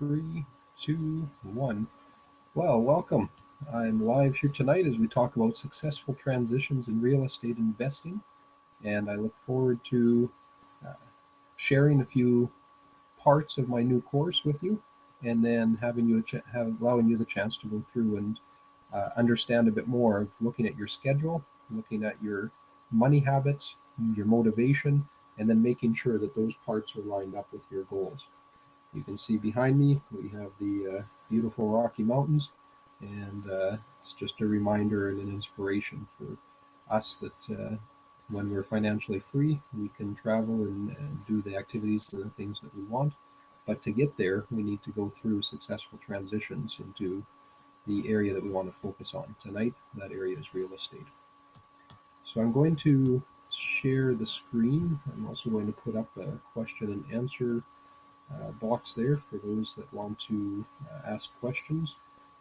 Three, two, one. Well, welcome. I'm live here tonight as we talk about successful transitions in real estate investing, and I look forward to uh, sharing a few parts of my new course with you, and then allowing you the chance to go through and understand a bit more of looking at your schedule, looking at your money habits, your motivation, and then making sure that those parts are lined up with your goals. You can see behind me, we have the beautiful Rocky Mountains, and it's just a reminder and an inspiration for us that when we're financially free, we can travel and do the activities and the things that we want. But to get there, we need to go through successful transitions into the area that we want to focus on. Tonight, that area is real estate. So I'm going to share the screen. I'm also going to put up a question and answer box there for those that want to ask questions.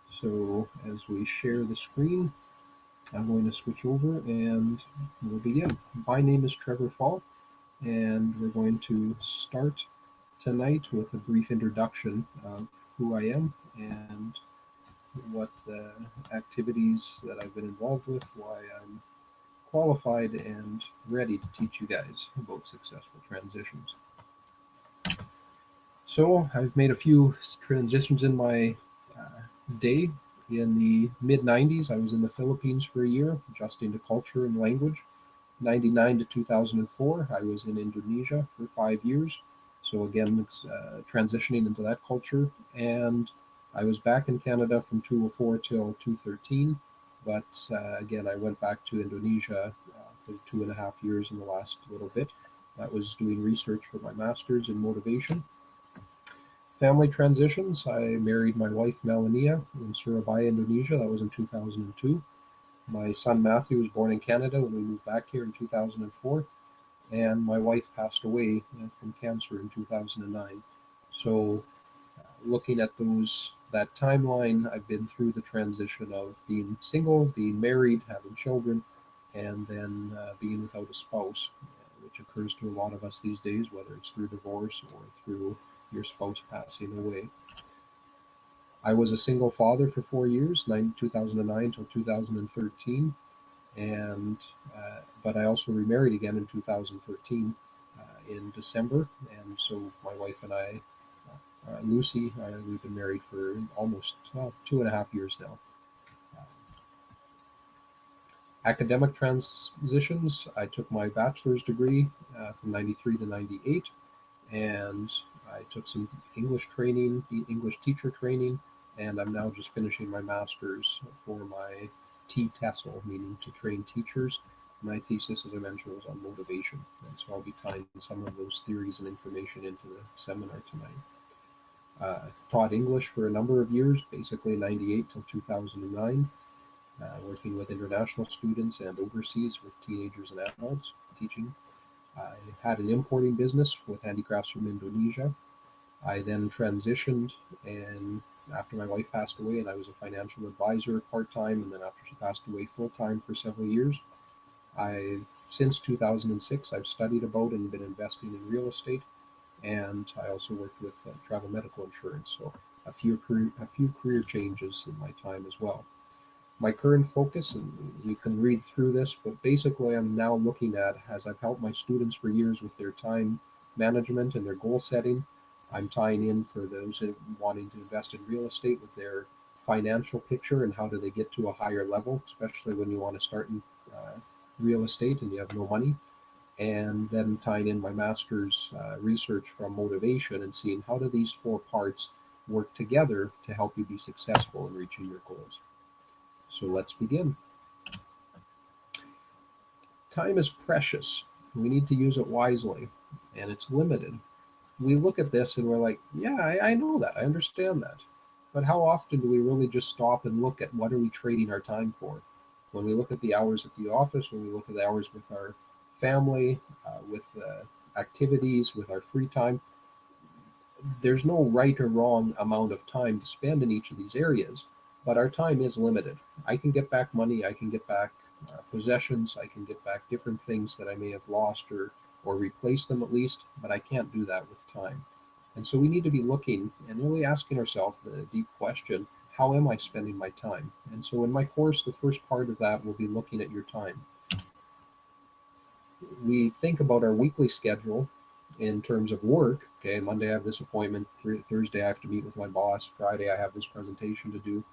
So as we share the screen, I'm going to switch over and we'll begin. My name is Trevor Fall, and we're going to start tonight with a brief introduction of who I am and what the activities that I've been involved with, why I'm qualified and ready to teach you guys about successful transitions. So I've made a few transitions in my day. In the mid 90s, I was in the Philippines for a year, adjusting to culture and language. 99 to 2004, I was in Indonesia for 5 years. So again, transitioning into that culture. And I was back in Canada from 2004 till 2013. But again, I went back to Indonesia for 2.5 years in the last little bit. That was doing research for my master's in motivation. Family transitions. I married my wife Melania in Surabaya, Indonesia. That was in 2002. My son Matthew was born in Canada when we moved back here in 2004. And my wife passed away from cancer in 2009. So looking at that timeline, I've been through the transition of being single, being married, having children, and then being without a spouse, which occurs to a lot of us these days, whether it's through divorce or through your spouse passing away. I was a single father for 4 years, 2009 till 2013, and but I also remarried again in 2013 in December, and so my wife and I, Lucy, we've been married for almost 2.5 years now. Academic transitions. I took my bachelor's degree from 93 to 98, and I took some English training, English teacher training, and I'm now just finishing my master's for my TESOL, meaning to train teachers. My thesis, as I mentioned, was on motivation, and so I'll be tying some of those theories and information into the seminar tonight. Taught English for a number of years, basically 98 till 2009, working with international students and overseas with teenagers and adults, teaching. I had an importing business with handicrafts from Indonesia. I then transitioned, and after my wife passed away, and I was a financial advisor part-time, and then after she passed away full-time for several years. Since 2006, I've studied about and been investing in real estate, and I also worked with travel medical insurance, so a few career changes in my time as well. My current focus, and you can read through this, but basically I'm now looking at, as I've helped my students for years with their time management and their goal setting, I'm tying in for those wanting to invest in real estate with their financial picture and how do they get to a higher level, especially when you want to start in real estate and you have no money. And then tying in my master's research from motivation and seeing how do these four parts work together to help you be successful in reaching your goals. So let's begin. Time is precious. We need to use it wisely, and it's limited. We look at this and we're like, yeah, I know that. I understand that. But how often do we really just stop and look at what are we trading our time for? When we look at the hours at the office, when we look at the hours with our family, with activities, with our free time, there's no right or wrong amount of time to spend in each of these areas, but our time is limited. I can get back money, I can get back possessions, I can get back different things that I may have lost or replace them at least, but I can't do that with time. And so we need to be looking and really asking ourselves the deep question, how am I spending my time? And so in my course, the first part of that will be looking at your time. We think about our weekly schedule in terms of work. Okay, Monday I have this appointment, Thursday I have to meet with my boss, Friday I have this presentation to do.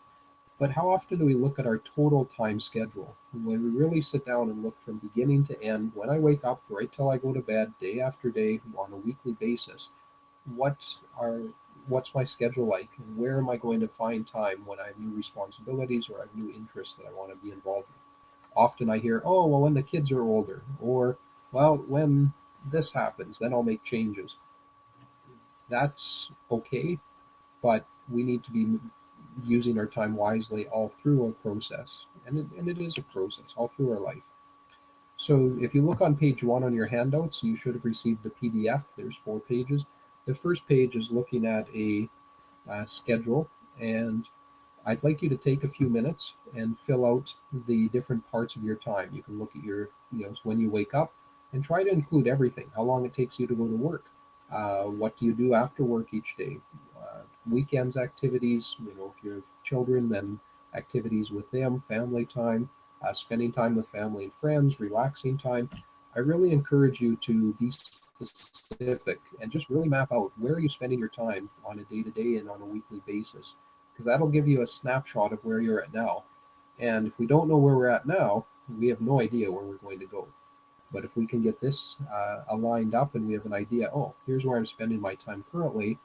But how often do we look at our total time schedule? When we really sit down and look from beginning to end, when I wake up right till I go to bed, day after day, on a weekly basis, what are what's my schedule like, and where am I going to find time when I have new responsibilities or I have new interests that I want to be involved in? Often I hear, oh, well, when the kids are older, or, well, when this happens, then I'll make changes. That's okay, but we need to be using our time wisely all through our process. And it is a process all through our life. So if you look on page 1 on your handouts, you should have received the PDF. There's 4 pages. The first page is looking at a schedule, and I'd like you to take a few minutes and fill out the different parts of your time. You can look at your, when you wake up, and try to include everything. How long it takes you to go to work. What do you do after work each day? Weekends activities. If you have children, then activities with them, family time, spending time with family and friends, relaxing time. I really encourage you to be specific and just really map out where are you spending your time on a day-to-day and on a weekly basis, because that'll give you a snapshot of where you're at now. And if we don't know where we're at now, we have no idea where we're going to go. But if we can get this aligned up and we have an idea, oh, here's where I'm spending my time currently,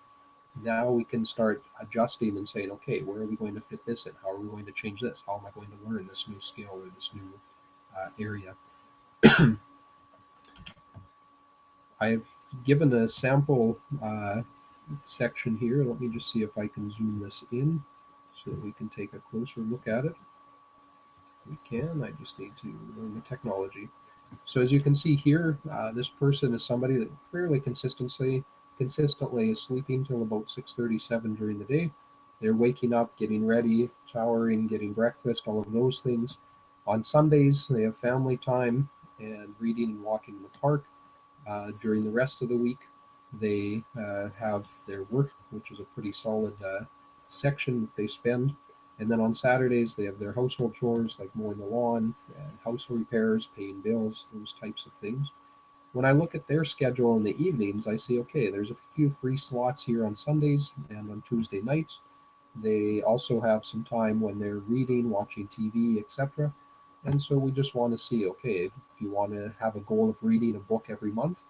now we can start adjusting and saying, okay, where are we going to fit this in? How are we going to change this? How am I going to learn this new skill or this new area? I've given a sample section here. Let me just see if I can zoom this in so that we can take a closer look at it. We can. I just need to learn the technology. So as you can see here, this person is somebody that fairly consistently is sleeping till about 6:37 during the day. They're waking up, getting ready, showering, getting breakfast, all of those things. On Sundays, they have family time and reading and walking in the park. During the rest of the week, they have their work, which is a pretty solid section that they spend. And then on Saturdays, they have their household chores like mowing the lawn and house repairs, paying bills, those types of things. When I look at their schedule in the evenings, I see, okay, there's a few free slots here on Sundays and on Tuesday nights. They also have some time when they're reading, watching TV, etc. And so we just want to see, okay, if you want to have a goal of reading a book every month,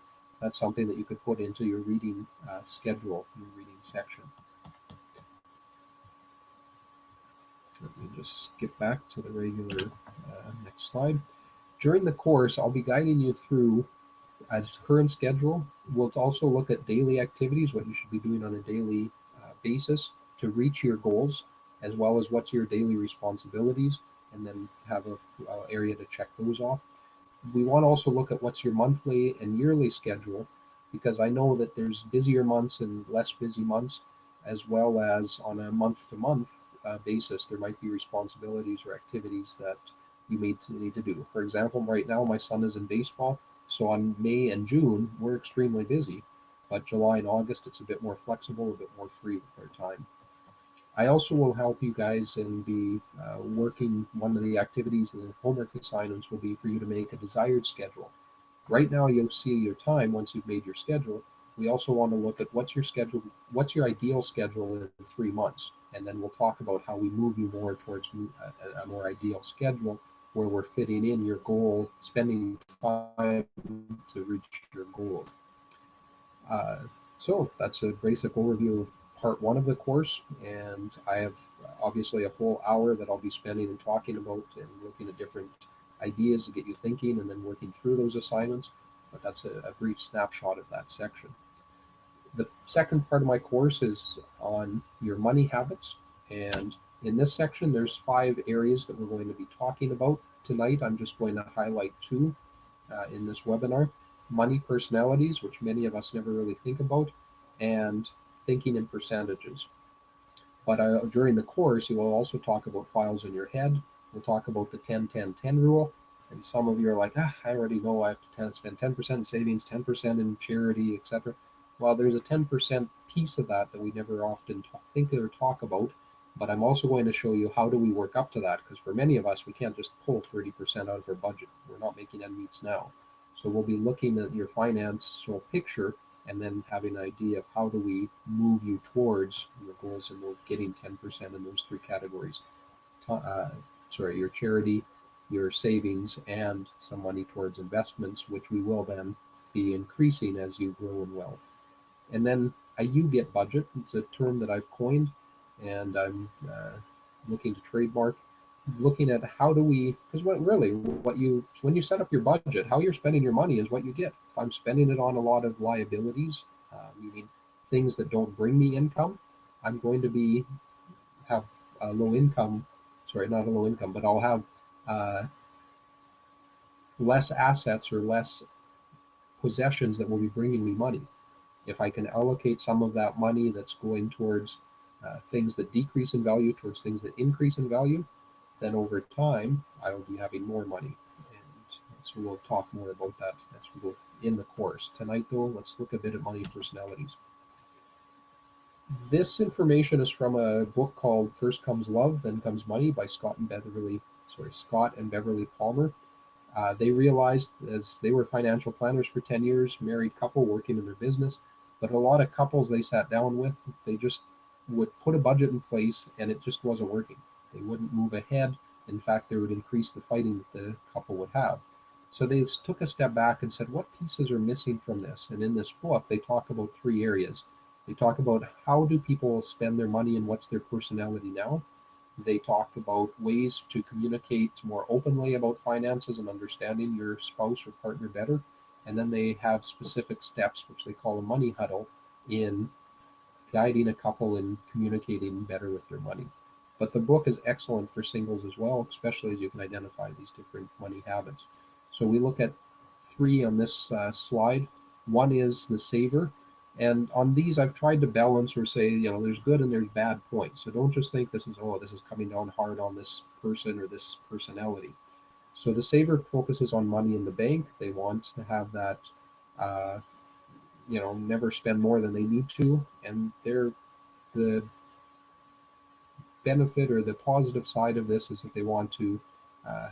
that's something that you could put into your reading schedule, your reading section. Let me just skip back to the regular next slide. During the course, I'll be guiding you through its current schedule. We'll also look at daily activities, what you should be doing on a daily basis to reach your goals, as well as what's your daily responsibilities, and then have a area to check those off. We want to also look at what's your monthly and yearly schedule, because I know that there's busier months and less busy months, as well as on a month-to-month basis, there might be responsibilities or activities that you may need to do. For example, right now my son is in baseball, so on May and June we're extremely busy, but July and August it's a bit more flexible, a bit more free with our time. I also will help you guys and be working. One of the activities and the homework assignments will be for you to make a desired schedule. Right now, you'll see your time once you've made your schedule. We also want to look at what's your schedule, what's your ideal schedule in 3 months, and then we'll talk about how we move you more towards a more ideal schedule where we're fitting in your goal, spending time to reach your goal. So that's a basic overview of part 1 of the course, and I have obviously a full hour that I'll be spending and talking about and looking at different ideas to get you thinking and then working through those assignments, but that's a brief snapshot of that section. The second part of my course is on your money habits, and in this section there's 5 areas that we're going to be talking about tonight. I'm just going to highlight 2 in this webinar: money personalities, which many of us never really think about, and thinking in percentages. But during the course, you will also talk about files in your head. We'll talk about the 10-10-10 rule. And some of you are like, I already know I have to spend 10% in savings, 10% in charity, etc. Well, there's a 10% piece of that that we never often think or talk about, but I'm also going to show you how do we work up to that, because for many of us, we can't just pull 30% out of our budget. We're not making ends meets now. So we'll be looking at your financial picture and then having an idea of how do we move you towards your goals, and we're getting 10% in those three categories. Uh, your charity, your savings, and some money towards investments, which we will then be increasing as you grow in wealth. And then a you get budget. It's a term that I've coined, and I'm looking to trademark. Looking at how do we, because what you, when you set up your budget, how you're spending your money is what you get. If I'm spending it on a lot of liabilities, meaning things that don't bring me income, I'm going to have a low income. Sorry, not a low income, but I'll have uh, less assets or less possessions that will be bringing me money. If I can allocate some of that money that's going towards things that decrease in value towards things that increase in value, then over time I will be having more money. And so we'll talk more about that as we go in the course. Tonight, though, let's look a bit at money personalities. This information is from a book called First Comes Love, Then Comes Money by Scott and Beverly Palmer. They realized, as they were financial planners for 10 years, married couple working in their business, but a lot of couples they sat down with, they just would put a budget in place and it just wasn't working. They wouldn't move ahead. In fact, they would increase the fighting that the couple would have. So they took a step back and said, what pieces are missing from this? And in this book, they talk about three areas. They talk about how do people spend their money and what's their personality now. They talk about ways to communicate more openly about finances and understanding your spouse or partner better. And then they have specific steps, which they call a money huddle, in guiding a couple in communicating better with their money. But the book is excellent for singles as well, especially as you can identify these different money habits. So we look at three on this slide. One is the saver. And on these, I've tried to balance or say, there's good and there's bad points. So don't just think this is coming down hard on this person or this personality. So the saver focuses on money in the bank. They want to have that, never spend more than they need to. And the benefit or the positive side of this is that they want to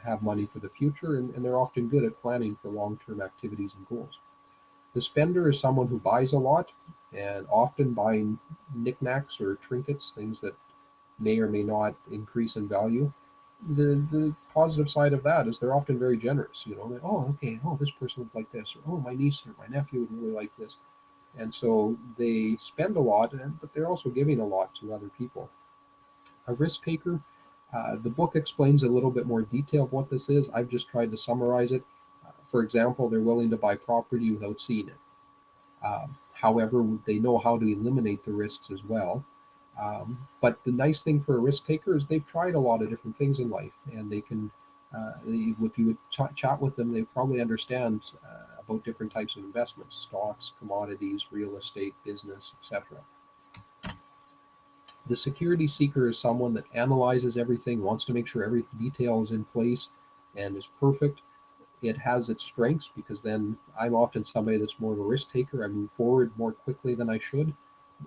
have money for the future, and they're often good at planning for long-term activities and goals. The spender is someone who buys a lot, and often buying knickknacks or trinkets, things that may or may not increase in value. The positive side of that is they're often very generous. This person would like this, or my niece or my nephew would really like this. And so they spend a lot, but they're also giving a lot to other people. A risk taker, the book explains a little bit more detail of what this is. I've just tried to summarize it. For example, they're willing to buy property without seeing it. However, they know how to eliminate the risks as well. But the nice thing for a risk taker is they've tried a lot of different things in life, and they can, if you would chat with them, they probably understand about different types of investments: stocks, commodities, real estate, business, etc. The security seeker is someone that analyzes everything, wants to make sure every detail is in place and is perfect. It has its strengths, because then I'm often somebody that's more of a risk taker. I move forward more quickly than I should.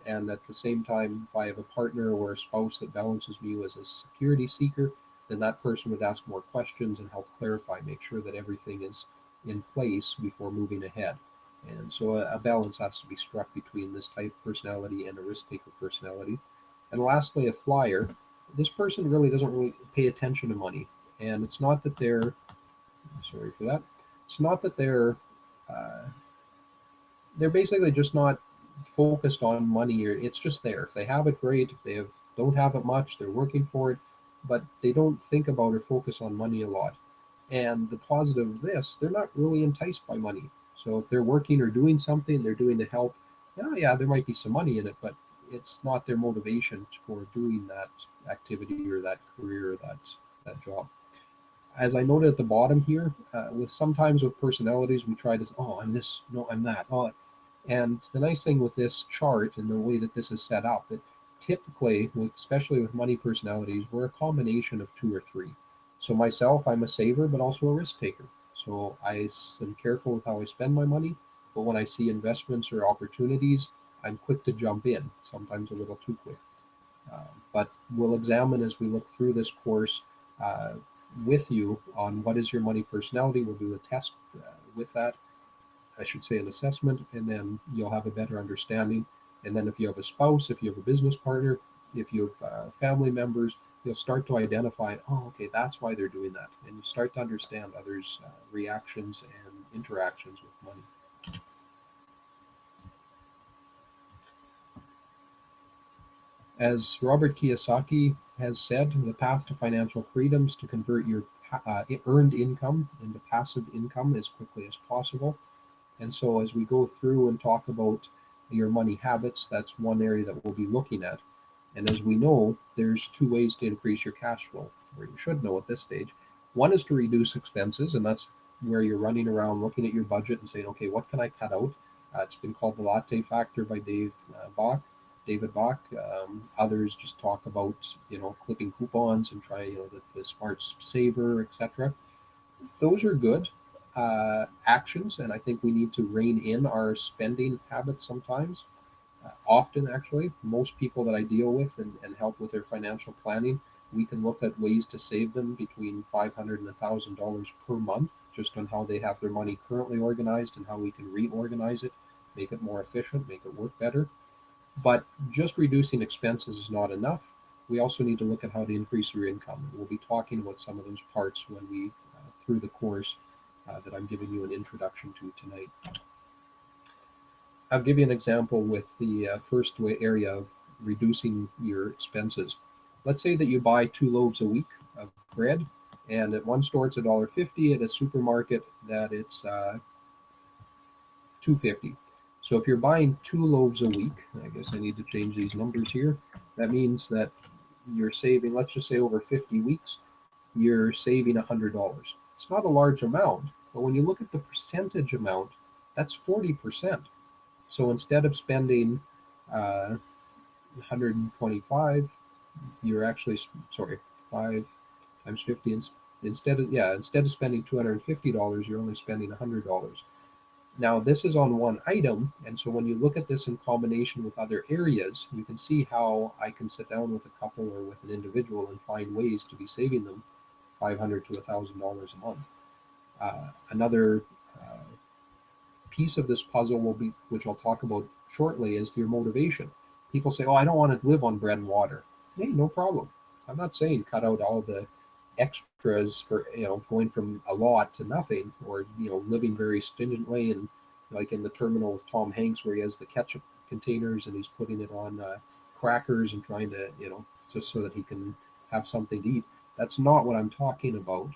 And at the same time, if I have a partner or a spouse that balances me as a security seeker, then that person would ask more questions and help clarify, make sure that everything is in place before moving ahead. And so a balance has to be struck between this type of personality and a risk taker personality. And lastly, a flyer. This person really doesn't really pay attention to money. And it's not that they're, sorry for that, it's not that they're basically just not focused on money, or it's just there. If they have it, great. If they don't have it much, they're working for it, but they don't think about or focus on money a lot. And the positive of this, they're not really enticed by money. So if they're working or doing something, they're doing to help, yeah, there might be some money in it, but it's not their motivation for doing that activity or that career or that job. As I noted at the bottom here, sometimes with personalities, we try to, I'm this, no, I'm that. And the nice thing with this chart and the way that this is set up, that typically, especially with money personalities, we're a combination of two or three. So myself, I'm a saver, but also a risk taker. So I am careful with how I spend my money, but when I see investments or opportunities, I'm quick to jump in, sometimes a little too quick. But we'll examine as we look through this course uh, with you on what is your money personality. We'll do a test with that, I should say an assessment, and then you'll have a better understanding. And then if you have a spouse, if you have a business partner, if you have family members, you'll start to identify, oh, okay, that's why they're doing that. And you start to understand others' reactions and interactions with money. As Robert Kiyosaki has said, the path to financial freedom is to convert your earned income into passive income as quickly as possible. And so, as we go through and talk about your money habits, that's one area that we'll be looking at. And as we know, there's two ways to increase your cash flow, or you should know at this stage. One is to reduce expenses, and that's where you're running around looking at your budget and saying, okay, what can I cut out? It's been called the latte factor by David Bach. Others just talk about, clipping coupons and trying, the smart saver, etc. Those are good actions, and I think we need to rein in our spending habits sometimes. Often, actually, most people that I deal with and help with their financial planning, we can look at ways to save them between $500 and $1,000 per month, just on how they have their money currently organized and how we can reorganize it, make it more efficient, make it work better. But just reducing expenses is not enough. We also need to look at how to increase your income. We'll be talking about some of those parts when we through the course that I'm giving you an introduction to tonight. I'll give you an example with the first area of reducing your expenses. Let's say that you buy 2 loaves a week of bread, and at one store it's $1.50, at a supermarket that it's $2.50. So if you're buying 2 loaves a week, I guess I need to change these numbers here. That means that you're saving, let's just say over 50 weeks, you're saving $100. It's not a large amount, but when you look at the percentage amount, that's 40%. So instead of spending 125, you're actually, sorry, 5 times 50. Instead of spending $250, you're only spending $100. Now, this is on one item, and so when you look at this in combination with other areas, you can see how I can sit down with a couple or with an individual and find ways to be saving them $500 to $1,000 a month. Another piece of this puzzle will be, which I'll talk about shortly, is your motivation. People say, "Oh, I don't want to live on bread and water." Hey, no problem. I'm not saying cut out all the extras for going from a lot to nothing, or living very stingently, and like in The Terminal with Tom Hanks, where he has the ketchup containers and he's putting it on crackers and trying to just so that he can have something to eat. That's not what I'm talking about.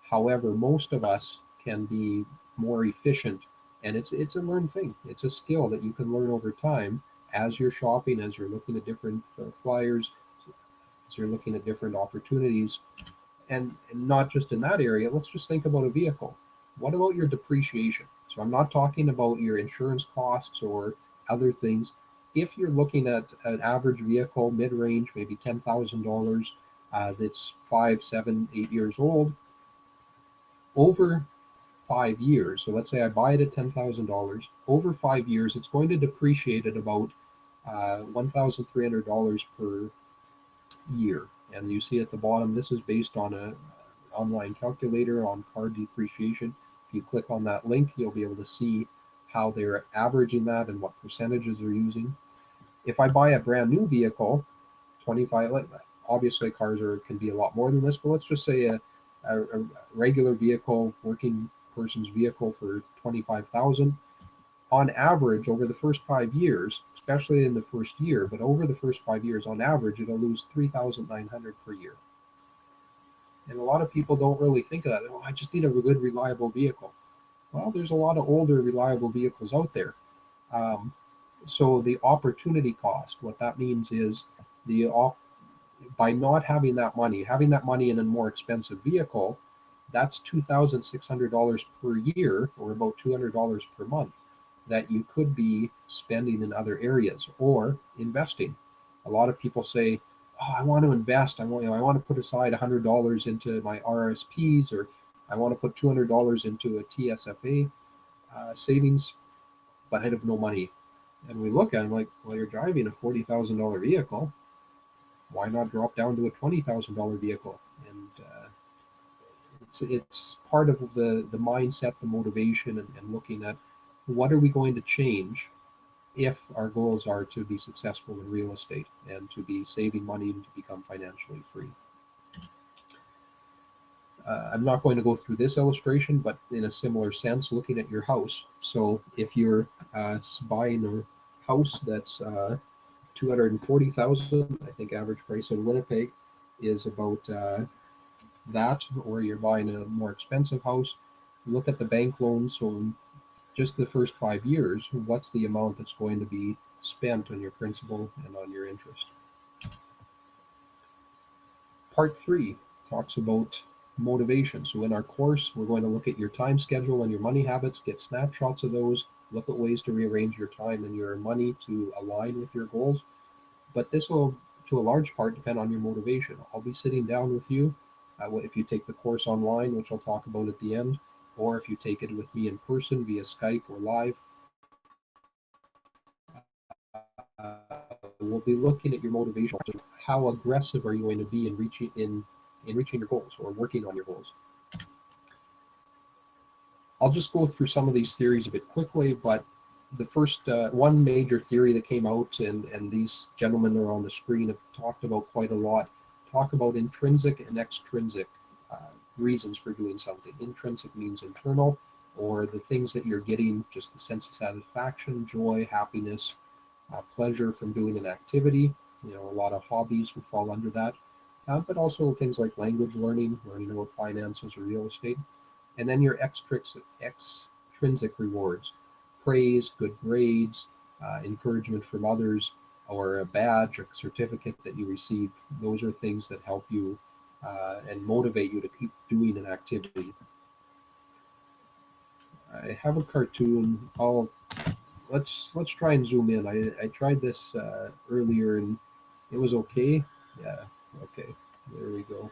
However, most of us can be more efficient, and it's a learned thing. It's a skill that you can learn over time as you're shopping, as you're looking at different flyers, as you're looking at different opportunities. And not just in that area, let's just think about a vehicle. What about your depreciation? So I'm not talking about your insurance costs or other things. If you're looking at an average vehicle, mid-range, maybe $10,000, that's 5, 7, 8 years old, over 5 years, so let's say I buy it at $10,000, over 5 years, it's going to depreciate at about $1,300 per year. And you see at the bottom, this is based on an online calculator on car depreciation. If you click on that link, you'll be able to see how they're averaging that and what percentages they're using. If I buy a brand new vehicle, 25, obviously cars can be a lot more than this, but let's just say a regular vehicle, working person's vehicle for 25,000. On average, over the first 5 years, especially in the first year, but over the first 5 years, on average, it'll lose 3,900 per year. And a lot of people don't really think of that. Oh, I just need a good, reliable vehicle. Well, there's a lot of older, reliable vehicles out there. So the opportunity cost, what that means is by not having that money in a more expensive vehicle, that's $2,600 per year, or about $200 per month, that you could be spending in other areas or investing. A lot of people say, "Oh, I want to invest. I want to put aside $100 into my RSPs, or I want to put $200 into a TSFA savings." but I have no money. And we look at him like, well, you're driving a $40,000 vehicle. Why not drop down to a $20,000 vehicle? And it's part of the mindset, the motivation, and looking at what are we going to change if our goals are to be successful in real estate and to be saving money and to become financially free. I'm not going to go through this illustration, but in a similar sense, looking at your house. So if you're buying a house that's 240,000, I think average price in Winnipeg is about that, or you're buying a more expensive house, look at the bank loan. So just the first 5 years, what's the amount that's going to be spent on your principal and on your interest? Part 3 talks about motivation. So in our course, we're going to look at your time schedule and your money habits, get snapshots of those, look at ways to rearrange your time and your money to align with your goals. But this will, to a large part, depend on your motivation. I'll be sitting down with you if you take the course online, which I'll talk about at the end, or if you take it with me in person via Skype or live. We'll be looking at your motivation. How aggressive are you going to be in reaching your goals or working on your goals? I'll just go through some of these theories a bit quickly, but the first one major theory that came out, and these gentlemen are on the screen, have talked about quite a lot, talk about intrinsic and extrinsic reasons for doing something. Intrinsic means internal, or the things that you're getting, just the sense of satisfaction, joy, happiness, pleasure from doing an activity. A lot of hobbies would fall under that, but also things like language learning about finances or real estate. And then your extrinsic rewards, praise, good grades, encouragement from others, or a badge or certificate that you receive. Those are things that help you and motivate you to keep doing an activity. I have a cartoon. Let's try and zoom in. I tried this earlier and it was okay. Yeah, okay. There we go.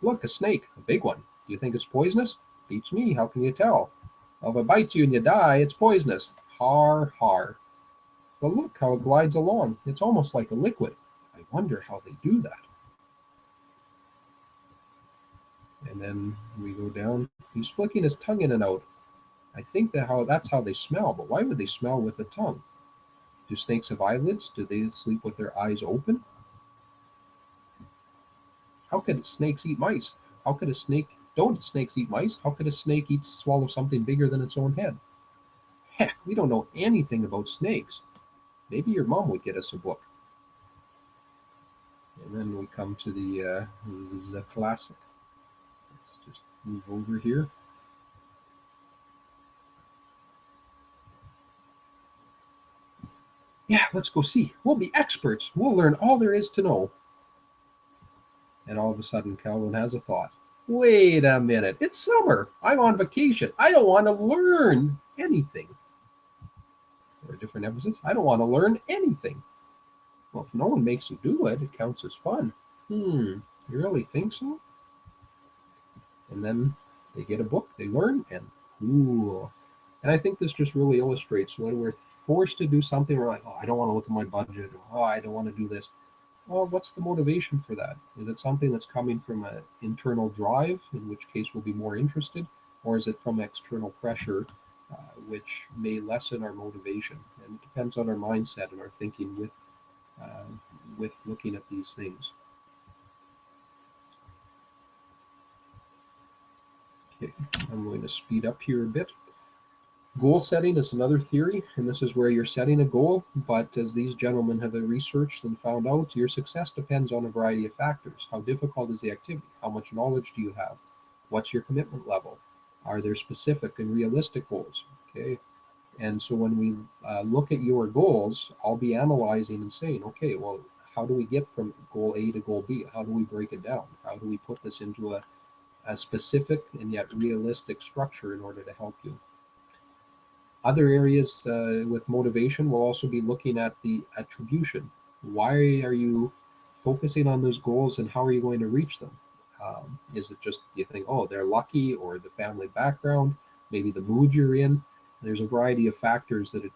Look, a snake, a big one. Do you think it's poisonous? Beats me. How can you tell? Well, if it bites you and you die, it's poisonous. Har, har. But look how it glides along. It's almost like a liquid. I wonder how they do that. And then we go down. He's flicking his tongue in and out. I think that's how they smell, but why would they smell with a tongue? Do snakes have eyelids? Do they sleep with their eyes open? How could snakes eat mice? Don't snakes eat mice? How could a snake swallow something bigger than its own head? Heck, we don't know anything about snakes. Maybe your mom would get us a book. And then we come to the classic. Let's just move over here. Yeah, let's go see. We'll be experts. We'll learn all there is to know. And all of a sudden, Calvin has a thought. Wait a minute. It's summer. I'm on vacation. I don't want to learn anything. Or a different emphasis. I don't want to learn anything. Well, if no one makes you do it, it counts as fun. You really think so? And then they get a book, they learn, and cool. And I think this just really illustrates when we're forced to do something, we're like, oh, I don't want to look at my budget. Oh, I don't want to do this. Well, what's the motivation for that? Is it something that's coming from an internal drive, in which case we'll be more interested, or is it from external pressure, which may lessen our motivation? And it depends on our mindset and our thinking with looking at these things. Okay, I'm going to speed up here a bit. Goal setting is another theory, and this is where you're setting a goal, but as these gentlemen have researched and found out, your success depends on a variety of factors. How difficult is the activity? How much knowledge do you have? What's your commitment level? Are there specific and realistic goals? Okay, and so when we look at your goals, I'll be analyzing and saying, okay, well, how do we get from goal A to goal B? How do we break it down? How do we put this into a specific and yet realistic structure in order to help you? Other areas with motivation, we'll also be looking at the attribution. Why are you focusing on those goals and how are you going to reach them? Is it just, do you think, oh, they're lucky, or the family background, maybe the mood you're in? There's a variety of factors that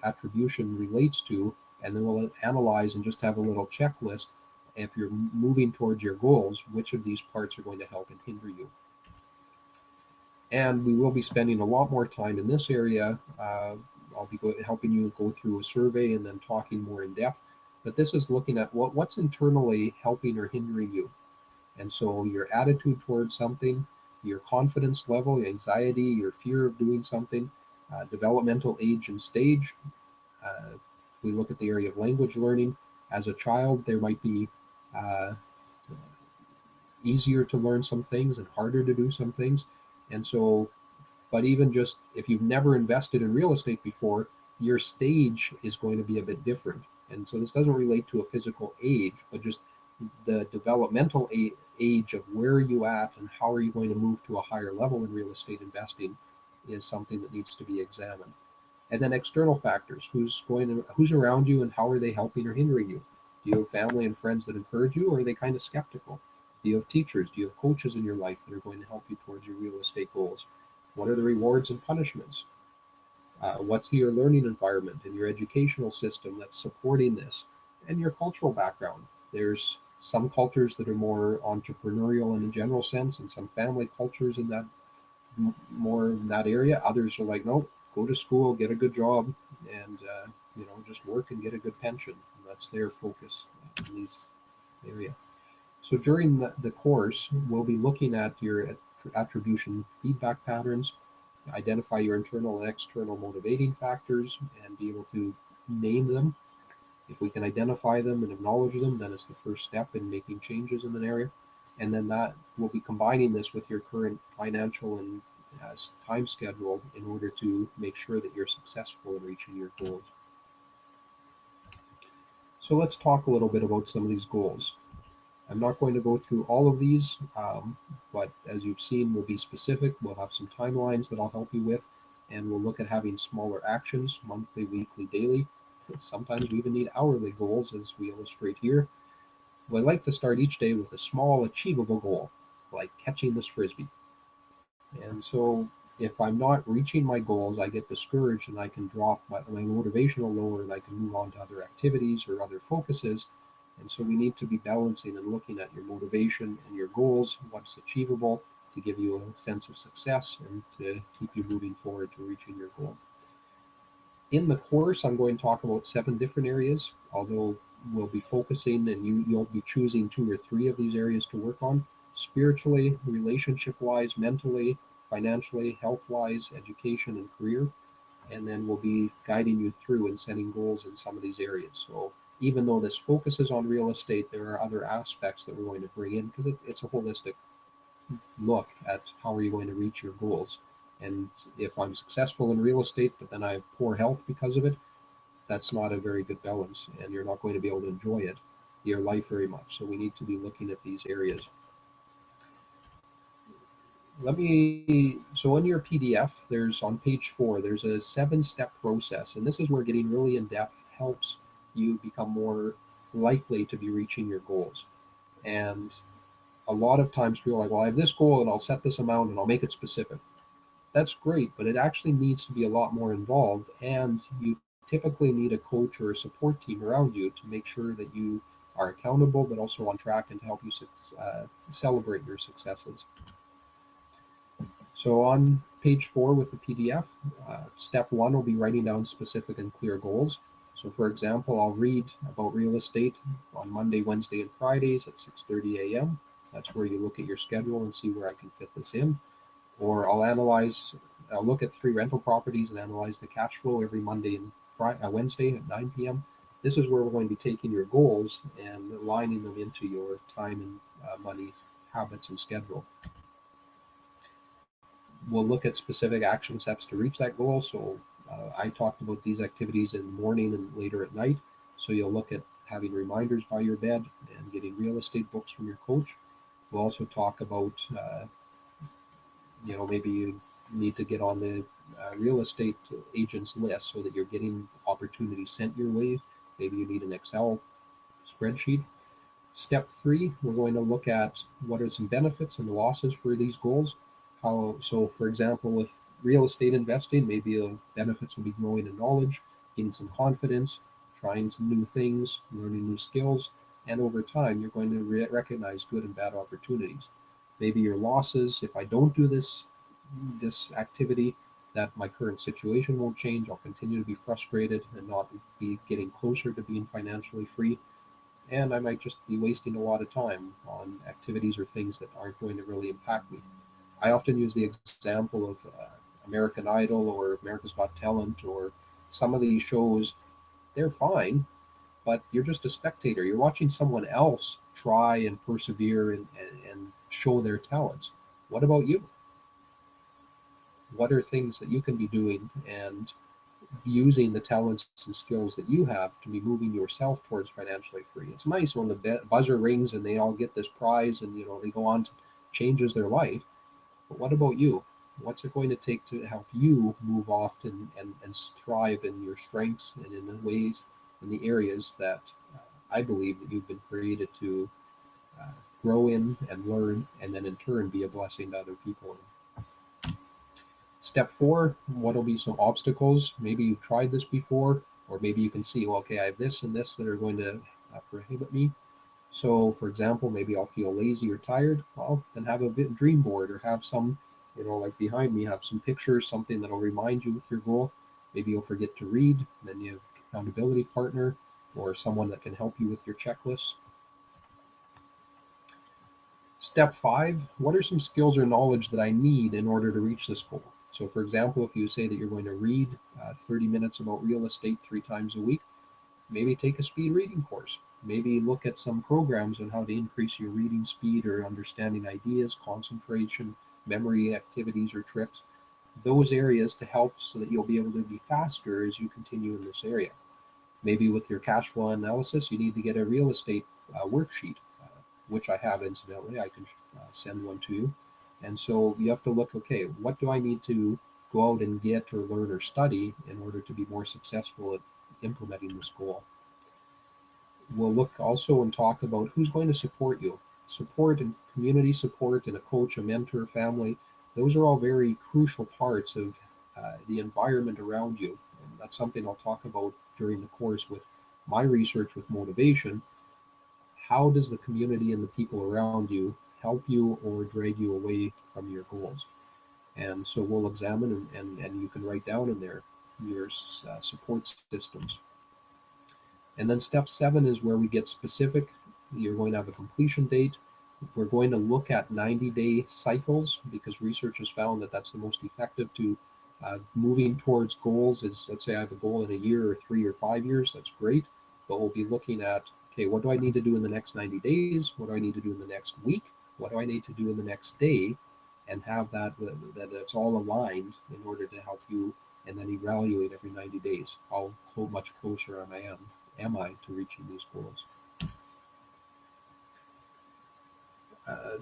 attribution relates to, and then we'll analyze and just have a little checklist. If you're moving towards your goals, which of these parts are going to help and hinder you? And we will be spending a lot more time in this area. I'll be helping you go through a survey and then talking more in depth. But this is looking at what's internally helping or hindering you. And so your attitude towards something, your confidence level, your anxiety, your fear of doing something, developmental age and stage. If we look at the area of language learning, as a child, there might be uh, easier to learn some things and harder to do some things. And so, but even just if you've never invested in real estate before, your stage is going to be a bit different. And so this doesn't relate to a physical age, but just the developmental age of where are you at and how are you going to move to a higher level in real estate investing is something that needs to be examined. And then external factors, who's around you and how are they helping or hindering you? Do you have family and friends that encourage you, or are they kind of skeptical? Do you have teachers? Do you have coaches in your life that are going to help you towards your real estate goals? What are the rewards and punishments? What's your learning environment and your educational system that's supporting this? And your cultural background. There's some cultures that are more entrepreneurial in a general sense, and some family cultures in that more in that area. Others are like, nope, go to school, get a good job, and just work and get a good pension. And that's their focus in these area. So during the course, we'll be looking at your attribution feedback patterns, identify your internal and external motivating factors, and be able to name them. If we can identify them and acknowledge them, then it's the first step in making changes in an area. And then that we'll be combining this with your current financial and time schedule in order to make sure that you're successful in reaching your goals. So let's talk a little bit about some of these goals. I'm not going to go through all of these, but as you've seen, we'll be specific. We'll have some timelines that I'll help you with, and we'll look at having smaller actions, monthly, weekly, daily. Sometimes we even need hourly goals, as we illustrate here. I like to start each day with a small, achievable goal, like catching this frisbee. And so if I'm not reaching my goals, I get discouraged and I can drop my motivational lower, and I can move on to other activities or other focuses. And so we need to be balancing and looking at your motivation and your goals, what's achievable to give you a sense of success and to keep you moving forward to reaching your goal. In the course, I'm going to talk about 7 different areas, although we'll be focusing and you'll be choosing 2 or 3 of these areas to work on: spiritually, relationship-wise, mentally, financially, health-wise, education, and career. And then we'll be guiding you through and setting goals in some of these areas. So even though this focuses on real estate, there are other aspects that we're going to bring in because it's a holistic look at how are you going to reach your goals. And if I'm successful in real estate, but then I have poor health because of it, that's not a very good balance, and you're not going to be able to enjoy your life very much. So we need to be looking at these areas. So in your PDF, there's on page 4, there's a 7-step process, and this is where getting really in depth helps you become more likely to be reaching your goals. And a lot of times people are like, well, I have this goal and I'll set this amount and I'll make it specific. That's great, but it actually needs to be a lot more involved, and you typically need a coach or a support team around you to make sure that you are accountable but also on track and to help you celebrate your successes. So on page 4 with the PDF, step 1 will be writing down specific and clear goals. So for example, I'll read about real estate on Monday, Wednesday, and Fridays at 6:30 a.m. That's where you look at your schedule and see where I can fit this in. Or I'll look at 3 rental properties and analyze the cash flow every Monday and Wednesday at 9 p.m. This is where we're going to be taking your goals and aligning them into your time and money habits and schedule. We'll look at specific action steps to reach that goal. So I talked about these activities in the morning and later at night. So you'll look at having reminders by your bed and getting real estate books from your coach. We'll also talk about, maybe you need to get on the real estate agents list so that you're getting opportunities sent your way. Maybe you need an Excel spreadsheet. Step 3, we're going to look at what are some benefits and losses for these goals. So for example, with real estate investing, maybe the benefits will be growing in knowledge, gaining some confidence, trying some new things, learning new skills, and over time, you're going to recognize good and bad opportunities. Maybe your losses, if I don't do this activity, that my current situation won't change. I'll continue to be frustrated and not be getting closer to being financially free. And I might just be wasting a lot of time on activities or things that aren't going to really impact me. I often use the example of American Idol or America's Got Talent or some of these shows. They're fine, but you're just a spectator. You're watching someone else try and persevere and show their talents. What about you? What are things that you can be doing and using the talents and skills that you have to be moving yourself towards financially free? It's nice when the buzzer rings and they all get this prize and they go on to changes their life. But what about you? What's it going to take to help you move off and thrive in your strengths and in the ways in the areas that I believe that you've been created to uh, grow in and learn, and then in turn be a blessing to other people? Step 4, what will be some obstacles? Maybe you've tried this before, or maybe you can see, well, okay, I have this and this that are going to prohibit me. So, for example, maybe I'll feel lazy or tired. Well, then have a dream board or have some, like behind me, have some pictures, something that'll remind you with your goal. Maybe you'll forget to read, then you have an accountability partner or someone that can help you with your checklists. Step 5, what are some skills or knowledge that I need in order to reach this goal? So, for example, if you say that you're going to read 30 minutes about real estate 3 times a week, maybe take a speed reading course. Maybe look at some programs on how to increase your reading speed or understanding ideas, concentration, memory activities or tricks, those areas to help so that you'll be able to be faster as you continue in this area. Maybe with your cash flow analysis, you need to get a real estate worksheet, which I have incidentally. I can send one to you. And so you have to look, okay, what do I need to go out and get or learn or study in order to be more successful at implementing this goal? We'll look also and talk about who's going to support you. Support and community support and a coach, a mentor, family, those are all very crucial parts of the environment around you. And that's something I'll talk about during the course with my research with motivation. How does the community and the people around you help you or drag you away from your goals? And so we'll examine and you can write down in there your support systems. And then step 7 is where we get specific. You're going to have a completion date. We're going to look at 90-day cycles because research has found that that's the most effective to moving towards goals. Is, let's say I have a goal in a year or 3 or 5 years, that's great. But we'll be looking at, okay, what do I need to do in the next 90 days? What do I need to do in the next week? What do I need to do in the next day? And have that it's all aligned in order to help you, and then evaluate every 90 days. How much closer am I to reaching these goals?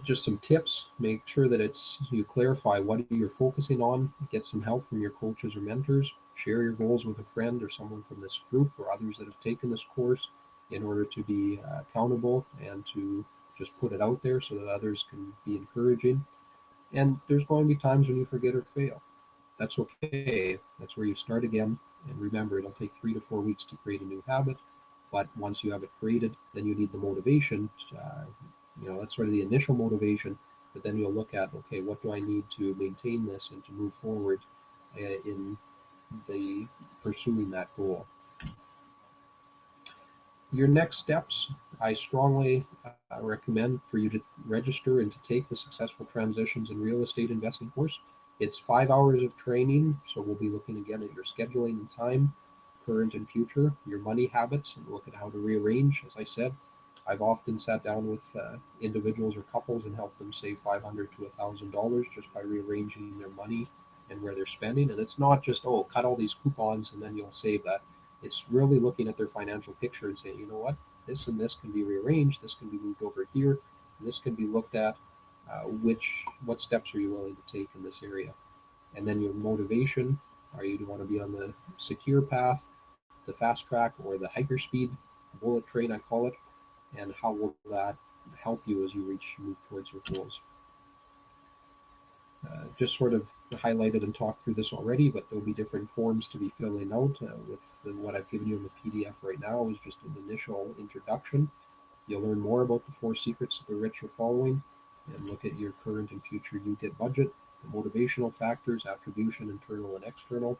Just some tips. Make sure that you clarify what you're focusing on. Get some help from your coaches or mentors. Share your goals with a friend or someone from this group or others that have taken this course in order to be accountable and to just put it out there so that others can be encouraging. And there's going to be times when you forget or fail. That's okay. That's where you start again. And remember, it'll take 3 to 4 weeks to create a new habit. But once you have it created, then you need the motivation. That's sort of the initial motivation. But then you'll look at, okay, what do I need to maintain this and to move forward in the pursuing that goal? Your next steps, I strongly recommend for you to register and to take the Successful Transitions in Real Estate Investing course. It's 5 hours of training, so we'll be looking again at your scheduling and time, current and future, your money habits, and look at how to rearrange. As I said, I've often sat down with individuals or couples and helped them save $500 to $1,000 just by rearranging their money and where they're spending. And it's not just, oh, cut all these coupons and then you'll save that. It's really looking at their financial picture and saying, you know what, this and this can be rearranged, this can be moved over here, this can be looked at. What steps are you willing to take in this area? And then your motivation, are you want to be on the secure path, the fast track, or the hyper speed bullet train, I call it? and how will that help you as you move towards your goals. Just sort of highlighted and talked through this already, but there'll be different forms to be filling out. What I've given you in the PDF right now is just an initial introduction. You'll learn more about the 4 secrets that the rich are following and look at your current and future you get budget, the motivational factors, attribution, internal and external,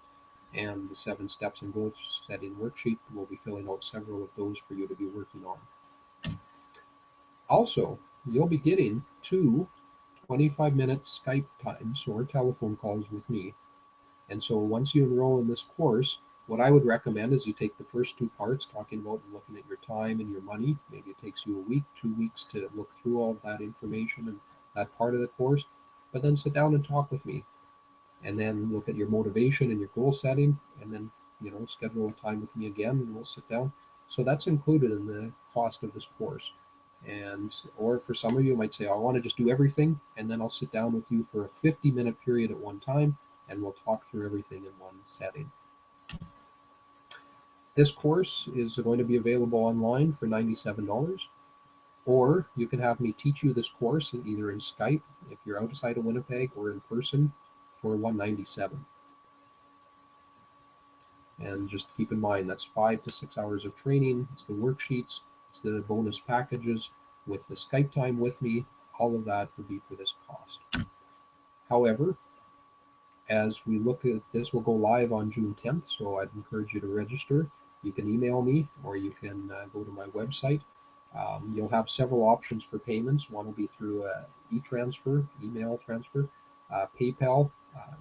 and the 7 steps and goal setting worksheet. We'll be filling out several of those for you to be working on. Also, you'll be getting 2 25-minute Skype times or telephone calls with me. And so once you enroll in this course, what I would recommend is you take the first 2 parts, talking about and looking at your time and your money. Maybe it takes you a week, 2 weeks to look through all of that information and that part of the course, but then sit down and talk with me. And then look at your motivation and your goal setting, and then schedule a time with me again and we'll sit down. So that's included in the cost of this course. Or for some of you might say, I want to just do everything, and then I'll sit down with you for a 50-minute period at one time and we'll talk through everything in one setting. This course is going to be available online for $97, or you can have me teach you this course either in Skype if you're outside of Winnipeg, or in person for $197. And just keep in mind, that's 5 to 6 hours of training. It's the worksheets, it's the bonus packages with the Skype time with me. All of that would be for this cost. However, as we look at this, will go live on June 10th, so I'd encourage you to register. You can email me, or you can go to my website. You'll have several options for payments. One will be through e-transfer, email transfer, PayPal,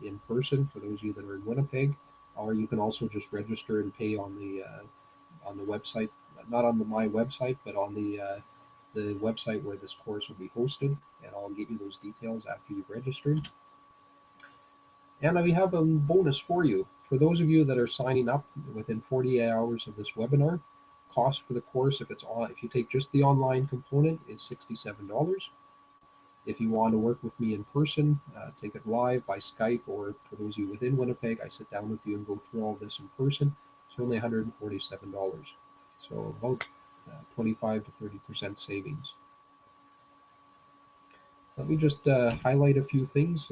in person for those of you that are in Winnipeg, or you can also just register and pay on the website, not on my website, but on the website where this course will be hosted, and I'll give you those details after you've registered. And we have a bonus for you. For those of you that are signing up within 48 hours of this webinar, cost for the course, if you take just the online component, is $67. If you want to work with me in person, take it live by Skype, or for those of you within Winnipeg, I sit down with you and go through all this in person. It's only $147. So about 25 to 30% savings. Let me just highlight a few things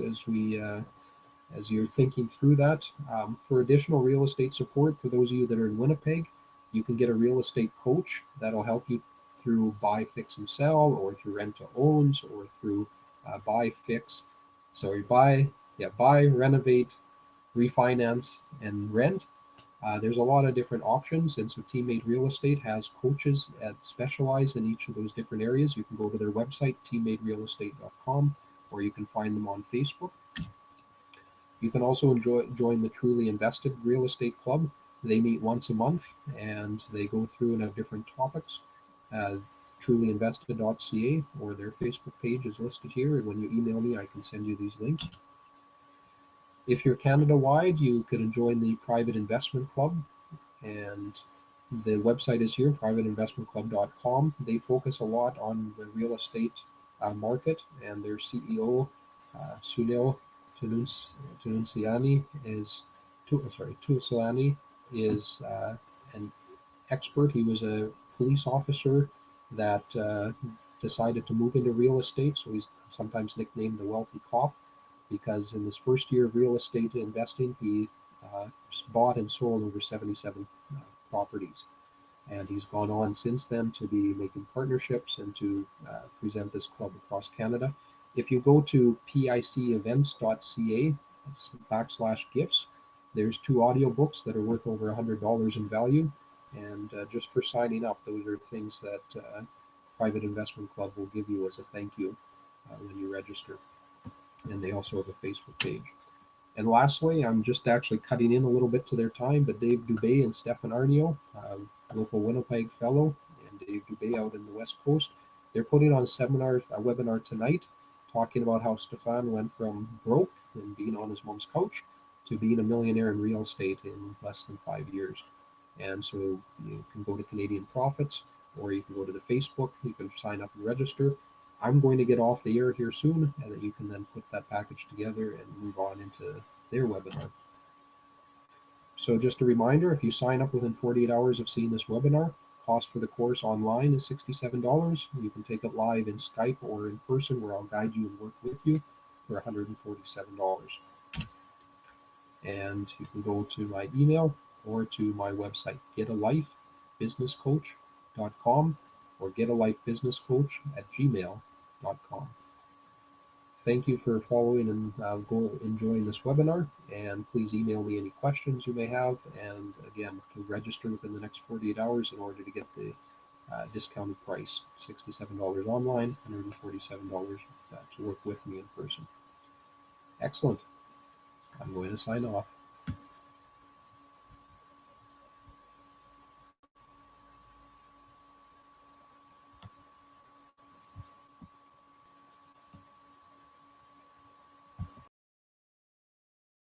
as you're thinking through that. For additional real estate support, for those of you that are in Winnipeg, you can get a real estate coach that'll help you through buy, fix, and sell, or through rent to owns, or through buy, renovate, refinance, and rent. There's a lot of different options, and so Teammate Real Estate has coaches that specialize in each of those different areas. You can go to their website, teammaterealestate.com, or you can find them on Facebook. You can also join the Truly Invested Real Estate Club. They meet once a month, and they go through and have different topics. Trulyinvested.ca, or their Facebook page is listed here, and when you email me, I can send you these links. If you're Canada-wide, you could join the Private Investment Club, and the website is here, privateinvestmentclub.com. They focus a lot on the real estate market, and their CEO, Sunil Tulsiani is an expert. He was a police officer that decided to move into real estate, so he's sometimes nicknamed the wealthy cop, because in his first year of real estate investing, he bought and sold over 77 properties. And he's gone on since then to be making partnerships and to present this club across Canada. If you go to picevents.ca/gifts, there's 2 audiobooks that are worth over $100 in value. And just for signing up, those are things that Private Investment Club will give you as a thank you when you register. And they also have a Facebook page. And lastly, I'm just actually cutting in a little bit to their time, but Dave Dubé and Stefan Arnio, local Winnipeg fellow, and Dave Dubé out in the West Coast, they're putting on a webinar tonight, talking about how Stefan went from broke and being on his mom's couch to being a millionaire in real estate in less than 5 years. And so you can go to Canadian Profits, or you can go to the Facebook, you can sign up and register. I'm going to get off the air here soon, and that you can then put that package together and move on into their webinar. So just a reminder, if you sign up within 48 hours of seeing this webinar, Cost for the course online is $67. You can take it live in Skype or in person, where I'll guide you and work with you, for $147. And you can go to my email or to my website, getalifebusinesscoach.com or getalifebusinesscoach@gmail.com. Thank you for following and enjoying this webinar, and please email me any questions you may have. And again, to register within the next 48 hours in order to get the discounted price, $67 online, $147 to work with me in person. Excellent. I'm going to sign off.